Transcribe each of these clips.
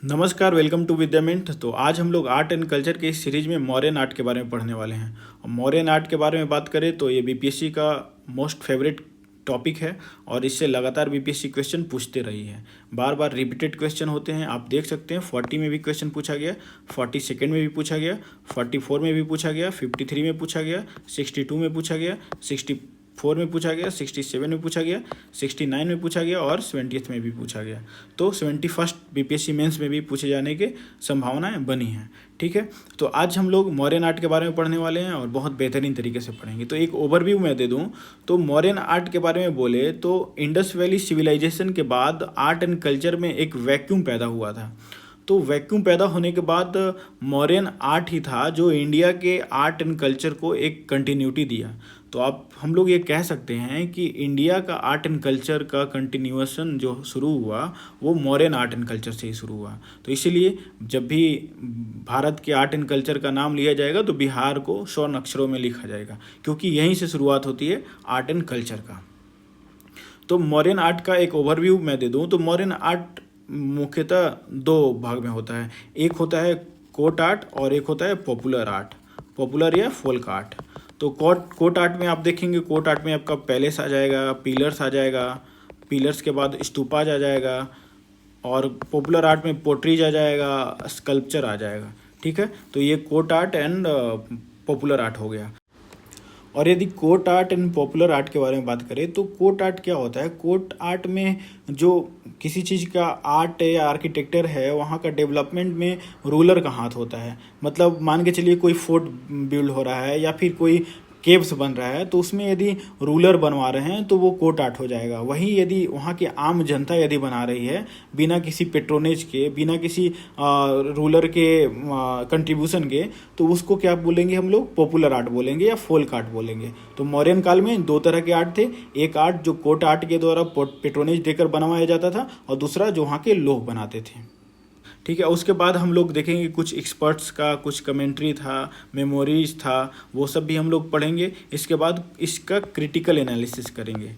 नमस्कार, welcome to विद्यामिंट। तो आज हम लोग आर्ट एंड कल्चर के इस सीरीज में मौर्यन आर्ट के बारे में पढ़ने वाले हैं। और मौर्यन आर्ट के बारे में बात करें तो ये बीपीएससी का मोस्ट फेवरेट टॉपिक है और इससे लगातार बीपीएससी क्वेश्चन पूछते रही है। बार बार रिपीटेड क्वेश्चन होते हैं, आप देख सकते हैं 40 में भी क्वेश्चन पूछा गया, 42 में भी पूछा गया, 44 में भी पूछा गया, 53 में पूछा गया, 62 में पूछा गया, 64 में पूछा गया, 67 में पूछा गया, 69 में पूछा गया और 70th में भी पूछा गया। तो 71st बीपीएससी मेंस में भी पूछे जाने के संभावनाएं बनी हैं। ठीक है, तो आज हम लोग मौर्यन आर्ट के बारे में पढ़ने वाले हैं और बहुत बेहतरीन तरीके से पढ़ेंगे। तो एक ओवरव्यू मैं दे दूं तो मौर्यन आर्ट के बारे में बोले तो इंडस वैली सिविलाइजेशन के बाद आर्ट एंड कल्चर में एक वैक्यूम पैदा हुआ था। तो वैक्यूम पैदा होने के बाद मौर्यन आर्ट ही था जो इंडिया के आर्ट एंड कल्चर को एक कंटिन्यूटी दिया। तो आप हम लोग ये कह सकते हैं कि इंडिया का आर्ट एंड कल्चर का कंटिन्यूएशन जो शुरू हुआ वो मौर्यन आर्ट एंड कल्चर से ही शुरू हुआ। तो इसीलिए जब भी भारत के आर्ट एंड कल्चर का नाम लिया जाएगा तो बिहार को स्वर्ण अक्षरों में लिखा जाएगा, क्योंकि यहीं से शुरुआत होती है आर्ट एंड कल्चर का। तो मौर्यन आर्ट का एक ओवरव्यू मैं दे दूं तो मौर्यन आर्ट मुख्यतः दो भाग में होता है। एक होता है कोर्ट आर्ट और एक होता है पॉपुलर आर्ट, पॉपुलर या फोल्क आर्ट। तो कोर्ट आर्ट में आप देखेंगे, कोर्ट आर्ट में आपका पैलेस आ जाएगा, पिलर्स आ जाएगा, पिलर्स के बाद स्तूपाज आ जाएगा, और पॉपुलर आर्ट में पोट्रीज आ जाएगा, स्कल्पचर आ जाएगा। ठीक है, तो ये court art and popular art हो गया। और यदि court art and popular art के बारे में बात करें तो कोर्ट आर्ट क्या होता है? कोर्ट आर्ट में जो किसी चीज़ का आर्ट या आर्किटेक्चर है वहाँ का डेवलपमेंट में रूलर का हाथ होता है। मतलब मान के चलिए कोई फोर्ट बिल्ड हो रहा है या फिर कोई केव्स बन रहा है, तो उसमें यदि रूलर बनवा रहे हैं तो वो कोर्ट आर्ट हो जाएगा। वहीं यदि वहाँ की आम जनता यदि बना रही है बिना किसी पेट्रोनेज के, बिना किसी रूलर के कंट्रीब्यूशन के, तो उसको क्या बोलेंगे हम लोग? पॉपुलर आर्ट बोलेंगे या फोल्क आर्ट बोलेंगे। तो मौर्यन काल में दो तरह के आर्ट थे, एक आर्ट जो कोर्ट आर्ट के द्वारा पेट्रोनेज देकर बनवाया जाता था और दूसरा जो वहाँ के लोग बनाते थे। ठीक है, उसके बाद हम लोग देखेंगे कुछ एक्सपर्ट्स का कुछ कमेंट्री था, मेमोरीज था, वो सब भी हम लोग पढ़ेंगे। इसके बाद इसका क्रिटिकल एनालिसिस करेंगे,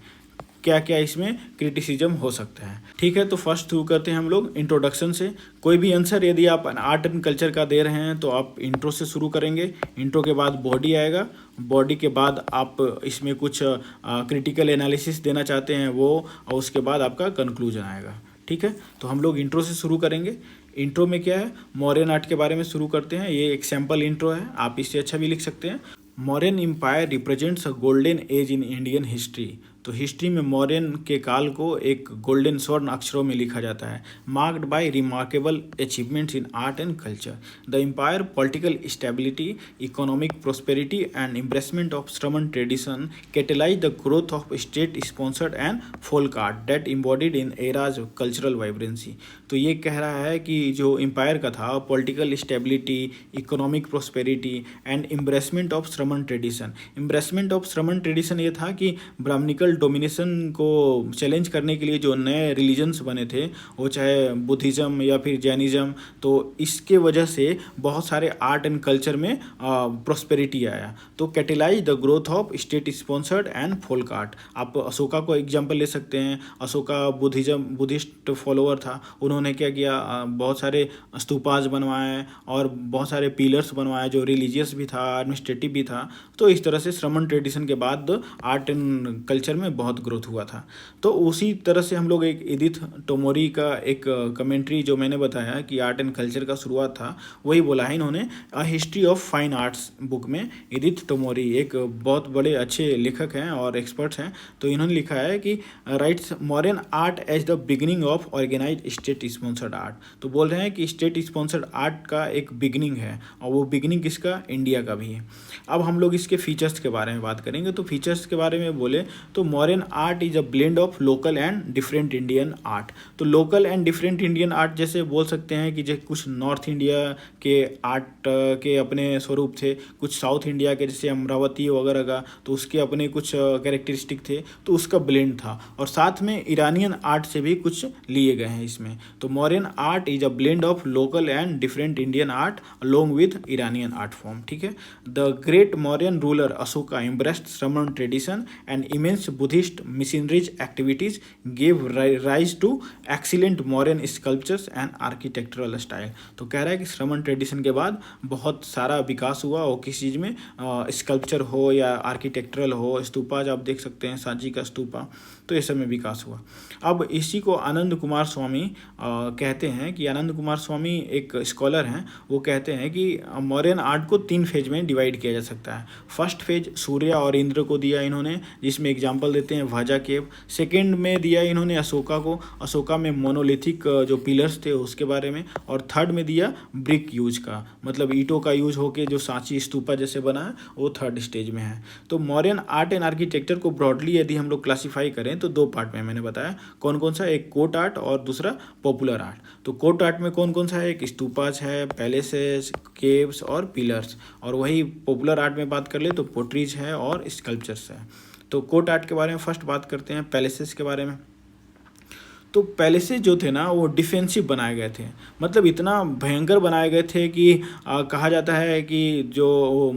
क्या क्या इसमें क्रिटिसिज्म हो सकता है। ठीक है, तो फर्स्ट शुरू करते हैं हम लोग इंट्रोडक्शन से। कोई भी आंसर यदि आप आर्ट एंड कल्चर का दे रहे हैं तो आप इंट्रो से शुरू करेंगे। इंट्रो के बाद बॉडी आएगा, बॉडी के बाद आप इसमें कुछ क्रिटिकल एनालिसिस देना चाहते हैं वो, और उसके बाद आपका कंक्लूजन आएगा। ठीक है, तो हम लोग इंट्रो से शुरू करेंगे। इंट्रो में क्या है? मौर्यन आर्ट के बारे में शुरू करते हैं। ये एक सैम्पल इंट्रो है, आप इससे अच्छा भी लिख सकते हैं। Mauryan empire represents a golden age in Indian history. तो हिस्ट्री में मौर्यन के काल को एक गोल्डन स्वर्ण अक्षरों में लिखा जाता है। Marked by remarkable achievements in art and culture. The empire political stability, economic prosperity and embracement of Shramana tradition catalyse the growth of state sponsored and folk art that embodied in arrays of cultural vibrancy. तो ये कह रहा है कि जो empire का था, political stability, economic prosperity and embracement of Shramana tradition. Embracement of Shramana tradition ये था कि ब्राह्मणिकल डोमिनेशन को चैलेंज करने के लिए जो नए रिलीजन्स बने थे, वो चाहे बुद्धिज़्म या फिर जैनिज़्म, तो इसके वजह से बहुत सारे आर्ट एंड कल्चर में प्रोस्पेरिटी आया। तो catalyse the growth of state sponsored and folk art. आप अशोका को एग्जाम्पल ले सकते हैं। अशोका बुद्धिस्ट फॉलोअर था, उन्होंने क्या किया? बहुत सारे स्तूपाज बनवाए और बहुत सारे पिलर्स बनवाए जो रिलीजियस भी था, एडमिनिस्ट्रेटिव भी था। तो इस तरह से श्रमण ट्रेडिशन के बाद आर्ट एंड कल्चर में बहुत ग्रोथ हुआ था। तो उसी तरह से हम लोग एक एडिथ टोमोरी का एक कमेंट्री जो मैंने बताया कि आर्ट एंड कल्चर का शुरुआत था, वही बोला है इन्होंने a history of fine arts book में। एडिथ टोमोरी एक बहुत बड़े अच्छे लेखक हैं और एक्सपर्ट्स हैं। तो इन्होंने लिखा है कि writes modern art as the beginning of organize state sponsored art. तो बोल रहे हैं कि स्टेट स्पॉन्सर्ड आर्ट का एक बिगिनिंग है, और वो बिगिनिंग किसका? इंडिया का भी है। अब हम लोग इसके फीचर्स के बारे में बात करेंगे। तो फीचर्स के बारे में बोले तो modern art is a blend of local and different Indian art. तो local and different Indian art जैसे बोल सकते हैं कि जो कुछ नॉर्थ इंडिया के आर्ट के अपने स्वरूप थे, कुछ साउथ इंडिया के जैसे अमरावती वगैरह का, तो उसके अपने कुछ कैरेक्टरिस्टिक थे, तो उसका ब्लेंड था। और साथ में ईरानियन आर्ट से भी कुछ लिए गए हैं इसमें। तो modern art is a blend of local and different Indian art along with Iranian art form. ठीक है, the great Mauryan ruler Ashoka embraced Shramana tradition and immense Buddhist missionaries activities gave rise to excellent Mauryan sculptures and architectural style। तो कह रहा है कि श्रमण tradition के बाद बहुत सारा विकास हुआ, और किस चीज़ में, स्कल्पचर हो या आर्किटेक्चरल हो, स्तूपा आप देख सकते हैं, सांची का स्तूपा, तो ये सब में विकास हुआ। अब इसी को आनंद कुमार स्वामी कहते हैं कि आनंद कुमार स्वामी एक स्कॉलर हैं, वो कहते हैं कि मौर्यन आर्ट को 3 फेज में डिवाइड किया जा सकता है। फर्स्ट फेज सूर्य और इंद्र को दिया इन्होंने, जिसमें एग्जाम्पल देते हैं वाजा केव। सेकेंड में दिया इन्होंने अशोका को, अशोका में मोनोलिथिक जो पिलर्स थे उसके बारे में। और थर्ड में दिया ब्रिक यूज का, मतलब ईंटों का यूज होके जो सांची स्तूपा जैसे बना है, वो थर्ड स्टेज में है। तो मौर्यन आर्ट एंड आर्किटेक्चर को ब्रॉडली यदि हम लोग क्लासीफाई करें तो 2 पार्ट में मैंने बताया। कौन कौन सा, एक कोर्ट आर्ट और दूसरा पॉपुलर आर्ट। तो कोर्ट आर्ट में कौन कौन सा है, एक स्तूपाज है, पैलेसेस, केव्स और पिलर्स। और वही पॉपुलर आर्ट में बात कर ले तो पोट्रीज है और स्कल्पचर्स है। तो कोर्ट आर्ट के बारे में फर्स्ट बात करते हैं, पैलेसेस के बारे में। तो पैलेसेस जो थे ना वो डिफेंसिव बनाए गए थे, मतलब इतना भयंकर बनाए गए थे कि कहा जाता है कि जो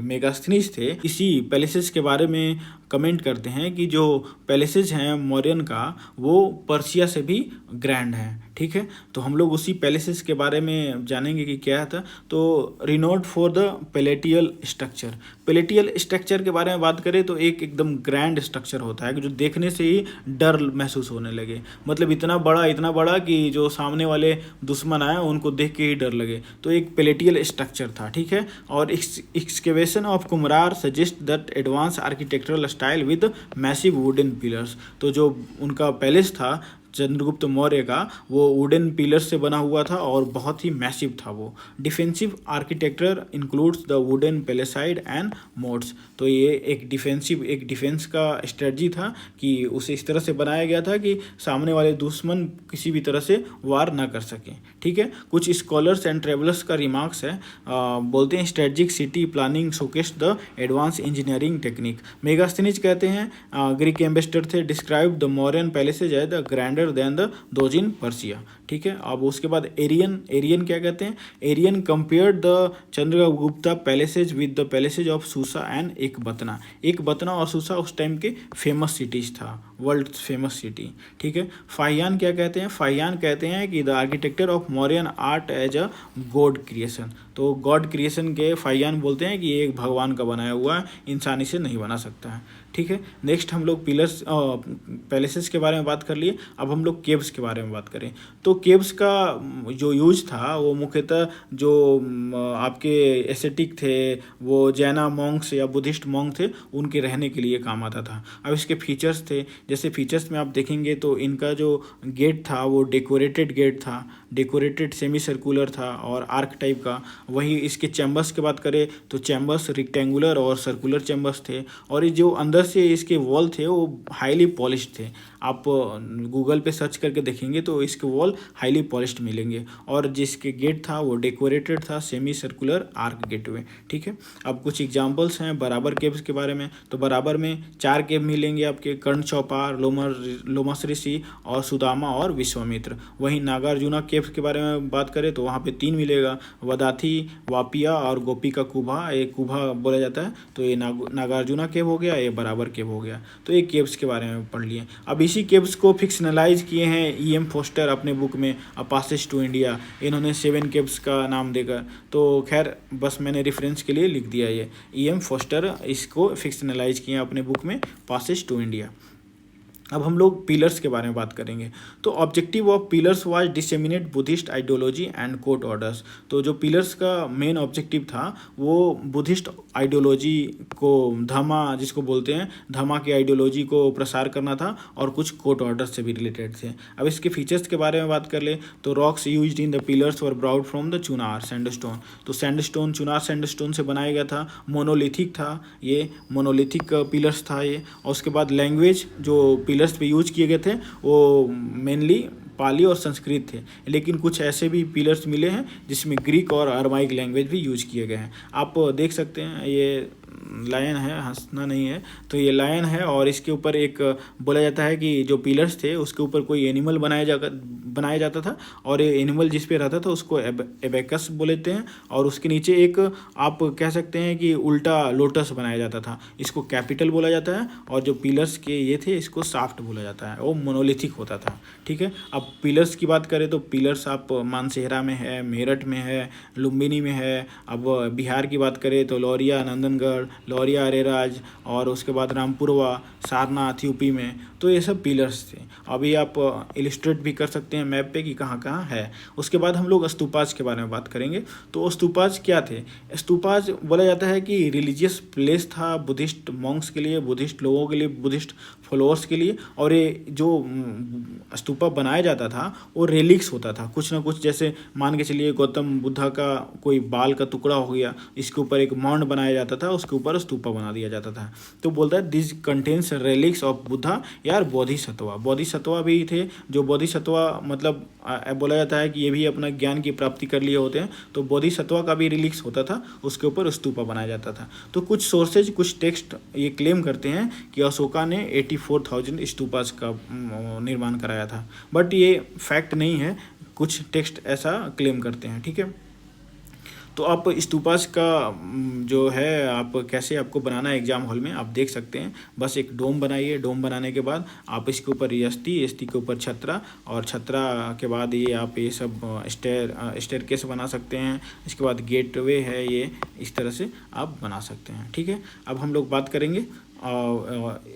मेगास्थनीज थे इसी पैलेसेस के बारे में कमेंट करते हैं कि जो पैलेसेस हैं मौर्यन का, वो पर्सिया से भी ग्रैंड है। ठीक है, तो हम लोग उसी पैलेसेस के बारे में जानेंगे कि क्या था। तो renowned for the palatial structure. Palatial structure के बारे में बात करें तो एक एकदम ग्रैंड स्ट्रक्चर होता है कि जो देखने से ही डर महसूस होने लगे, मतलब इतना बड़ा कि जो सामने वाले दुश्मन आए उनको देख के ही डर लगे। तो एक पैलेटियल स्ट्रक्चर था। ठीक है, और excavation of Kumhrar suggest that advance architectural style with massive wooden pillars. तो जो उनका पैलेस था चंद्रगुप्त मौर्य का, वो वुडन पिलर से बना हुआ था और बहुत ही मैसिव था वो। Defensive architecture includes the wooden palisade and moats. तो ये एक डिफेंस का स्ट्रेटजी था कि उसे इस तरह से बनाया गया था कि सामने वाले दुश्मन किसी भी तरह से वार ना कर सकें। ठीक है, कुछ स्कॉलर्स एंड ट्रेवलर्स का रिमार्क्स है, बोलते हैं strategic city planning showcase the advance engineering technique. Megasthenes कहते हैं, ग्रीक एम्बेसडर थे, describe the Mauryan palaces as the grander than the those in Persia. ठीक है, अब उसके बाद एरियन क्या कहते हैं, Arrian compared the Chandragupta palaces with the palaces of Susa and Ecbatana और सूसा उस टाइम के फेमस सिटीज था, वर्ल्ड फेमस सिटी। ठीक है, फाहियान क्या कहते हैं, फाहियान कहते हैं कि the architecture of Mauryan art as a god creation. तो गॉड क्रिएशन के फाहियान बोलते हैं कि ये एक भगवान का बनाया हुआ है, इंसानी से नहीं बना सकता है। ठीक है, नेक्स्ट हम लोग पिलर्स पैलेसेस के बारे में बात कर लिए। अब हम लोग केव्स के बारे में बात करें तो केव्स का जो यूज था वो मुख्यतः जो आपके एसेटिक थे, वो जैना मॉन्क्स या बुद्धिस्ट मॉन्क थे, उनके रहने के लिए काम आता था। अब इसके फीचर्स थे, जैसे फीचर्स में आप देखेंगे तो इनका जो गेट था वो डेकोरेटेड गेट था, डेकोरेटेड सेमी सर्कुलर था और आर्क टाइप का। वही इसके चैम्बर्स की बात करें तो चैम्बर्स रेक्टेंगुलर और सर्कुलर चैम्बर्स थे, और ये जो अंदर से इसके वॉल थे वो हाईली पॉलिश्ड थे। आप गूगल पे सर्च करके देखेंगे तो इसके वॉल हाईली पॉलिश्ड मिलेंगे, और जिसके गेट था वो डेकोरेटेड था, सेमी सर्कुलर आर्क गेटवे। ठीक है, अब कुछ एग्जांपल्स हैं बराबर केव्स के बारे में। तो बराबर में 4 केव मिलेंगे आपके, कर्ण चौपार, लोमस ऋषि और सुदामा और विश्वामित्र। वहीं नागार्जुना केव्स के बारे में बात करें तो वहाँ पे 3 मिलेगा, वदाथी, वापिया और गोपी का कुभा। एक कुभा बोला जाता है, तो ये नागार्जुना केव हो गया, ये बराबर केव हो गया। तो ये केव्स के बारे में पढ़ लिए। अब इसी केव्स को फिक्शनलाइज किए हैं ईएम फोस्टर अपने बुक में अ पासेज टू इंडिया, इन्होंने 7 केव्स का नाम देकर। तो खैर बस मैंने रेफरेंस के लिए लिख दिया, ये ईएम फोस्टर इसको फिक्शनलाइज किए अपने बुक में पासेज टू इंडिया। अब हम लोग पिलर्स के बारे में बात करेंगे। तो objective of pillars was disseminate Buddhist ideology and court orders. तो जो पिलर्स का मेन ऑब्जेक्टिव था वो बुद्धिस्ट आइडियोलॉजी को, धम्मा जिसको बोलते हैं, धम्मा की आइडियोलॉजी को प्रसार करना था, और कुछ कोर्ट ऑर्डर से भी रिलेटेड थे। अब इसके फीचर्स के बारे में बात कर ले तो rocks used in the pillars were brought from the Chunar sandstone. तो सैंडस्टोन, चुनार सैंडस्टोन से बनाया गया था। मोनोलिथिक था, ये मोनोलिथिक पिलर्स था ये। और उसके बाद लैंग्वेज जो पिलर्स पे यूज किए गए थे वो मेनली पाली और संस्कृत थे, लेकिन कुछ ऐसे भी पिलर्स मिले हैं जिसमें ग्रीक और अरमाइक लैंग्वेज भी यूज किए गए हैं। आप देख सकते हैं ये लायन है, हंसना नहीं है, तो ये लायन है और इसके ऊपर एक बोला जाता है कि जो पिलर्स थे उसके ऊपर कोई एनिमल बनाया जाता था और ये एनिमल जिस पे रहता था उसको एबेकस बोलते हैं। और उसके नीचे एक आप कह सकते हैं कि उल्टा लोटस बनाया जाता था, इसको कैपिटल बोला जाता है। और जो पिलर्स के ये थे इसको शाफ्ट बोला जाता है, वो मोनोलिथिक होता था। ठीक है, अब पिलर्स की बात करें तो पिलर्स आप मानसेहरा में है, मेरठ में है, लुम्बिनी में है। अब बिहार की बात करें तो लौरिया नंदनगढ़, लौरिया अरेराज, और उसके बाद रामपुरवा, सारनाथ यूपी में। तो ये सब पिलर्स थे। अभी आप इलिस्ट्रेट भी कर सकते हैं मैप पे कि कहाँ कहाँ है। उसके बाद हम लोग स्तूपाज के बारे में बात करेंगे। तो स्तूपाज क्या थे? स्तूपाज बोला जाता है कि रिलीजियस प्लेस था बुद्धिस्ट मॉन्क्स के लिए, बुद्धिस्ट लोगों के लिए, बुद्धिस्ट फॉलोअर्स के लिए। और ये जो स्तूपा बनाया जाता था वो रेलिक्स होता था कुछ ना कुछ, जैसे मान के चलिए गौतम बुद्धा का कोई बाल का टुकड़ा हो गया, इसके ऊपर एक माउंड बनाया जाता था, उसके ऊपर स्तूपा बना दिया जाता था। तो बोलता है this contains relics of Buddha यार बोधिसत्वा। बोधिसत्वा भी थे, जो बोधिसत्वा मतलब बोला जाता है कि ये भी अपना ज्ञान की प्राप्ति कर लिए होते हैं। तो बोधिसत्वा का भी रिलिक्स होता था, उसके ऊपर स्तूपा बनाया जाता था। तो कुछ सोर्सेज, कुछ टेक्स्ट ये क्लेम करते हैं कि अशोका ने 84,000 स्तूपास का निर्माण कराया था, बट ये फैक्ट नहीं है, कुछ टेक्स्ट ऐसा क्लेम करते हैं। ठीक है, तो आप स्तूपास का जो है आप कैसे आपको बनाना है एग्जाम हॉल में आप देख सकते हैं। बस एक डोम बनाइए, डोम बनाने के बाद आप इसके ऊपर यस्ती, यस्ती के ऊपर छत्रा, और छत्रा के बाद ये आप ये सब स्टेयरकेस बना सकते हैं। इसके बाद गेटवे है, ये इस तरह से आप बना सकते हैं। ठीक है, अब हम लोग बात करेंगे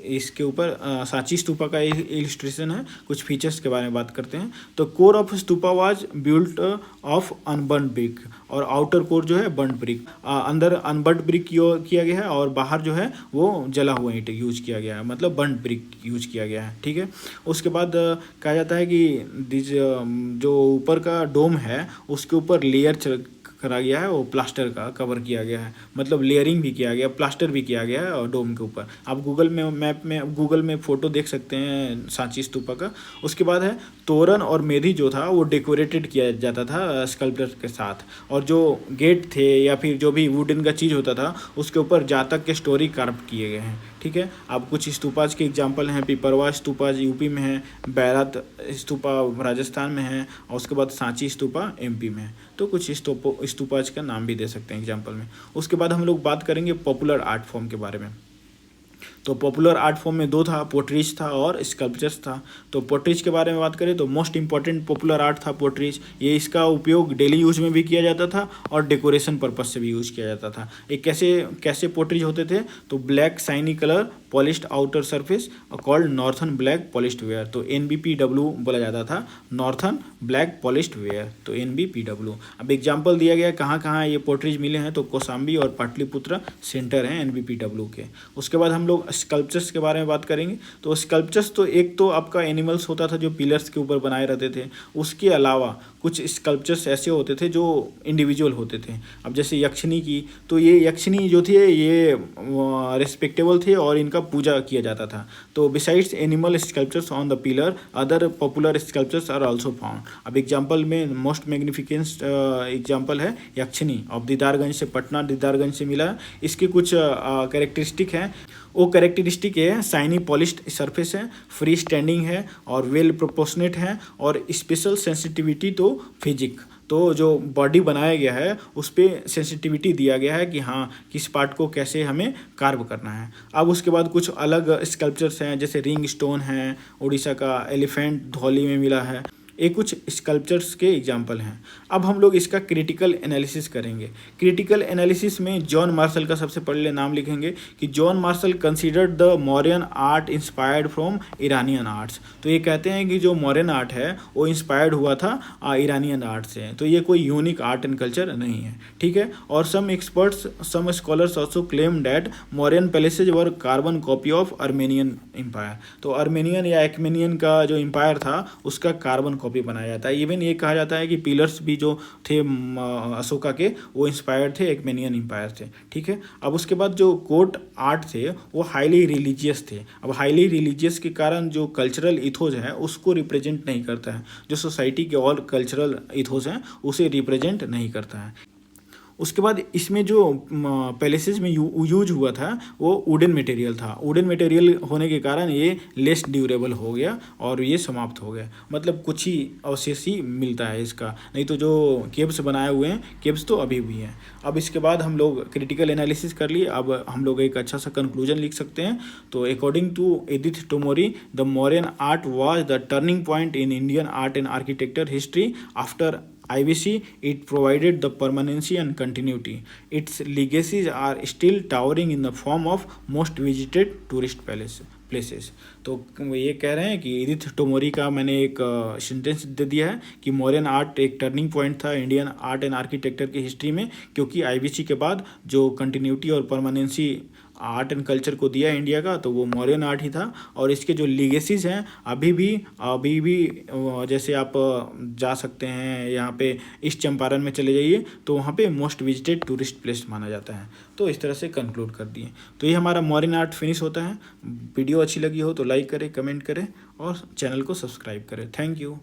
इसके ऊपर सांची स्तूपा का इलिस्ट्रेशन है, कुछ फीचर्स के बारे में बात करते हैं। तो core of stupa was built of unburned brick, और आउटर कोर जो है बर्न्ड ब्रिक, अंदर अनबर्न्ड ब्रिक किया गया है और बाहर जो है वो जला हुआ ईंट यूज किया गया है, मतलब बर्न्ड ब्रिक यूज किया गया है। ठीक है, उसके बाद कहा जाता है कि जो ऊपर का डोम है उसके ऊपर लेयर करा गया है, वो प्लास्टर का कवर किया गया है, मतलब लेयरिंग भी किया गया, प्लास्टर भी किया गया है और डोम के ऊपर। आप गूगल में फ़ोटो देख सकते हैं सांची स्तूपा का। उसके बाद है तोरण और मेधी जो था वो डेकोरेटेड किया जाता था स्कल्पचर के साथ, और जो गेट थे या फिर जो भी वुडन का चीज़ होता था उसके ऊपर जातक के स्टोरी कार्व किए गए हैं। ठीक है, अब कुछ स्तूपाज के एग्जाम्पल हैं। पिपरवा स्तूपाज यूपी में है, बैरात स्तूपा राजस्थान में है, और उसके बाद सांची स्तूपा एमपी में है। तो कुछ स्तूपाज का नाम भी दे सकते हैं एग्जाम्पल में। उसके बाद हम लोग बात करेंगे पॉपुलर आर्ट फॉर्म के बारे में। तो पॉपुलर आर्ट फॉर्म में दो था, पोट्रीज था और स्कल्पचर्स था। तो पोट्रीज के बारे में बात करें तो मोस्ट इंपॉर्टेंट पॉपुलर आर्ट था पोट्रीज। ये इसका उपयोग डेली यूज में भी किया जाता था और डेकोरेशन पर्पज से भी यूज किया जाता था। ये कैसे पोट्रीज होते थे? तो black shiny colour polished outer surface called northern black polished where, तो NBPW बोला जाता था, नॉर्थन ब्लैक पॉलिश्ड वेयर, तो NBPW। अब एग्जाम्पल दिया गया कहाँ कहाँ ये पोट्रीज मिले हैं, तो कौशाम्बी और पाटलिपुत्र सेंटर हैं NBPW के। उसके बाद हम लोग स्कल्पचर्स के बारे में बात करेंगे। तो स्कल्पचर्स तो एक तो आपका एनिमल्स होता था जो पिलर्स के ऊपर बनाए रहते थे, उसके अलावा कुछ स्कल्पचर्स ऐसे होते थे जो इंडिविजुअल होते थे। अब जैसे यक्षिणी की, तो ये यक्षिणी जो थी ये रिस्पेक्टेबल थे और इनका पूजा किया जाता था। तो besides animal sculptures on the pillar other popular sculptures are also found. अब एग्जाम्पल में मोस्ट मैग्निफिकेंट एग्जाम्पल है यक्षिणी ऑफ दीदारगंज से, पटना दीदारगंज से मिला। इसके कुछ कैरेक्टरिस्टिक हैं। वो कैरेक्टरिस्टिक है शाइनी पॉलिश्ड सरफेस है, फ्री स्टैंडिंग है और वेल प्रोपोर्शनेट है, और स्पेशल सेंसिटिविटी तो फिजिक, तो जो बॉडी बनाया गया है उस पर सेंसिटिविटी दिया गया है कि हाँ किस पार्ट को कैसे हमें कार्व करना है। अब उसके बाद कुछ अलग स्कल्पचर्स हैं, जैसे रिंग स्टोन है, उड़ीसा का एलिफेंट धौली में मिला है। ये कुछ स्कल्पचर्स के एग्जाम्पल हैं। अब हम लोग इसका क्रिटिकल एनालिसिस करेंगे। क्रिटिकल एनालिसिस में जॉन मार्शल का सबसे पहले नाम लिखेंगे कि John Marshall considered the Mauryan art inspired from Iranian arts. तो ये कहते हैं कि जो मौर्यन आर्ट है वो इंस्पायर्ड हुआ था ईरानियन आर्ट से, तो ये कोई यूनिक आर्ट एंड कल्चर नहीं है। ठीक है, और some scholars also claim that Mauryan palaces were carbon copy of Armenian empire. तो अर्मेनियन या एक्मेनियन का जो एम्पायर था उसका कार्बन कॉपी बनाया जाता है। इवन ये कहा जाता है कि पिलर्स भी जो थे अशोका के वो इंस्पायर्ड थे एक्मेनियन एम्पायर से। ठीक है, अब उसके बाद जो कोर्ट आर्ट थे वो हाईली रिलीजियस थे। अब हाईली रिलीजियस के कारण जो कल्चरल इथोज है उसको रिप्रेजेंट नहीं करता है, जो सोसाइटी के और कल्चरल इथोज हैं उसे रिप्रेजेंट नहीं करता है। उसके बाद इसमें जो पैलेसेस में यूज हुआ था वो वुडन मटेरियल था। वुडन मटेरियल होने के कारण ये लेस ड्यूरेबल हो गया और ये समाप्त हो गया। मतलब कुछ ही अवशेष ही मिलता है इसका, नहीं तो जो केव्स बनाए हुए हैं केव्स तो अभी भी हैं। अब इसके बाद हम लोग क्रिटिकल एनालिसिस कर लिए, अब हम लोग एक अच्छा सा कंक्लूजन लिख सकते हैं। तो according to Edith Tomory, the Mauryan art was the turning point in Indian art and architecture history after IBC. It provided the permanency and continuity. Its legacies are still towering in the form of most visited tourist places. तो ये कह रहे हैं कि Edith टोमोरी का मैंने एक sentence दे दिया है कि मौर्यन आर्ट एक टर्निंग पॉइंट था इंडियन आर्ट एंड आर्किटेक्चर की हिस्ट्री में, क्योंकि IBC के बाद जो कंटिन्यूटी और परमानेंसी आर्ट एंड कल्चर को दिया इंडिया का तो वो मौर्यन आर्ट ही था। और इसके जो लीगेसीज हैं अभी भी जैसे आप जा सकते हैं यहाँ पे ईस्ट चंपारण में चले जाइए तो वहाँ पे मोस्ट विजिटेड टूरिस्ट प्लेस माना जाता है। तो इस तरह से कंक्लूड कर दिए। तो ये हमारा मौर्यन आर्ट फिनिश होता है। वीडियो अच्छी लगी हो तो लाइक करें, कमेंट करें और चैनल को सब्सक्राइब करें। Thank you.